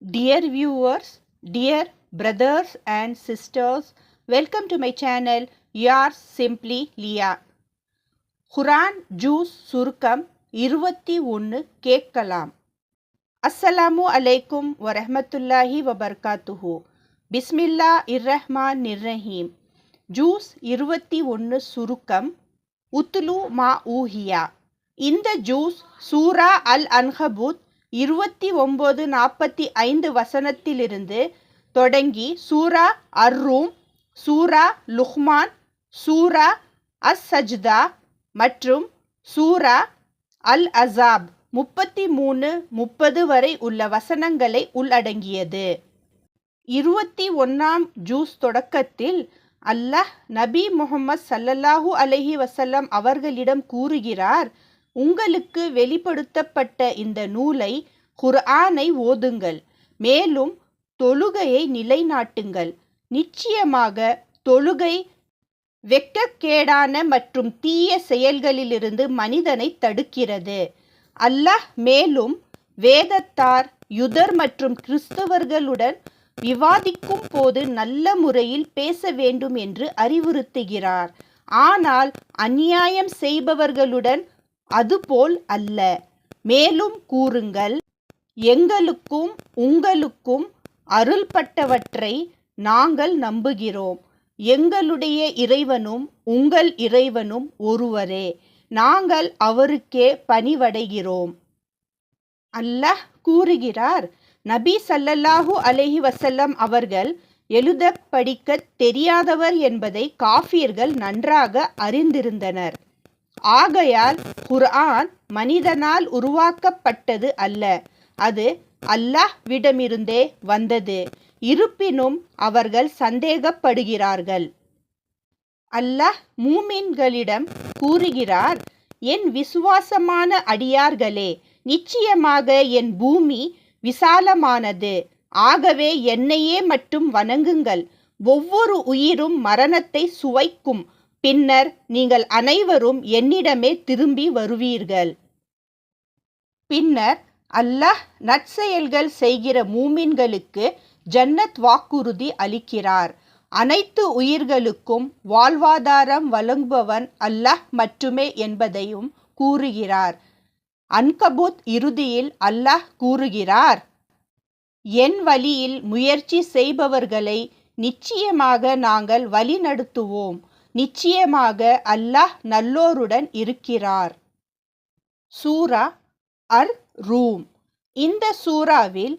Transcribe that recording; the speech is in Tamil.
Dear viewers, dear brothers and sisters, welcome to my channel, yours simply Leah. Quran juice சுருக்கம் 21 கேட்கலாம். அஸ்ஸலாமு அலைக்கும் வரஹ்மத்துல்லாஹி வபர்காத்துஹு. பிஸ்மில்லா இர்ரஹ்மான் நிர்ரஹீம். ஜூஸ் 21 சுருக்கம் உத்லு மா ஊஹியா. இந்த ஜூஸ் சூரா அல் அன்கபூத் 29-45 வசனத்திலிருந்து தொடங்கி சூரா அர்-ரூம், சூரா லுக்மான், சூரா அஸ்-சஜ்தா மற்றும் சூரா அல்-அஸாப் 33-30 வரை உள்ள வசனங்களை உள்ளடங்கியது. 21ஆம் ஜூஸ் தொடக்கத்தில் அல்லாஹ் நபி முஹம்மது ஸல்லல்லாஹு அலைஹி வஸல்லம் அவர்களிடம் கூறுகிறார், உங்களுக்கு வெளிப்படுத்தப்பட்ட இந்த நூலை குர்ஆனை ஓதுங்கள், மேலும் தொழுகையை நிலைநாட்டுங்கள். நிச்சயமாக தொழுகை வெட்கக்கேடான மற்றும் தீய செயல்களிலிருந்து மனிதனை தடுக்கிறது. அல்லாஹ் மேலும் வேதத்தார் யூதர் மற்றும் கிறிஸ்தவர்களுடன் விவாதிக்கும் போது நல்ல முறையில் பேச வேண்டும் என்று அறிவுறுத்துகிறார். ஆனால் அநியாயம் செய்பவர்களுடன் அதுபோல் அல்ல. மேலும் கூறுங்கள், எங்களுக்கும் உங்களுக்கும் அருள்பட்டவற்றை நாங்கள் நம்புகிறோம். எங்களுடைய இறைவனும் உங்கள் இறைவனும் ஒருவரே. நாங்கள் அவருக்கே பணிவடைகிறோம். அல்லாஹ் கூறுகிறார், நபி ஸல்லல்லாஹு அலைஹி வஸல்லம் அவர்கள் எழுத படிக்க தெரியாதவர் என்பதை காஃபிர்கள் நன்றாக அறிந்திருந்தனர். ஆகையால் குர்ஆன் மனிதனால் உருவாக்கப்பட்டது அல்ல, அது அல்லாஹ்விடமிருந்தே வந்தது. இருப்பினும் அவர்கள் சந்தேகப்படுகிறார்கள். அல்லாஹ் மூமின்களிடம் கூறுகிறார், என் விசுவாசமான அடியார்களே, நிச்சயமாக என் பூமி விசாலமானது. ஆகவே என்னையே மட்டும் வணங்குங்கள். ஒவ்வொரு உயிரும் மரணத்தை சுவைக்கும். பின்னர் நீங்கள் அனைவரும் என்னிடமே திரும்பி வருவீர்கள். பின்னர் அல்லாஹ் நற்செயல்கள் செய்கிற மூமின்களுக்கு ஜன்னத் வாக்குறுதி அளிக்கிறார். அனைத்து உயிர்களுக்கும் வாழ்வாதாரம் வழங்குபவன் அல்லாஹ் மட்டுமே என்பதையும் கூறுகிறார். அன்கபூத் இறுதியில் அல்லாஹ் கூறுகிறார், என் வழியில் முயற்சி செய்பவர்களை நிச்சயமாக நாங்கள் வழிநடத்துவோம். நிச்சயமாக அல்லாஹ் நல்லோருடன் இருக்கிறார். சூரா அர்-ரூம். இந்த சூறாவில்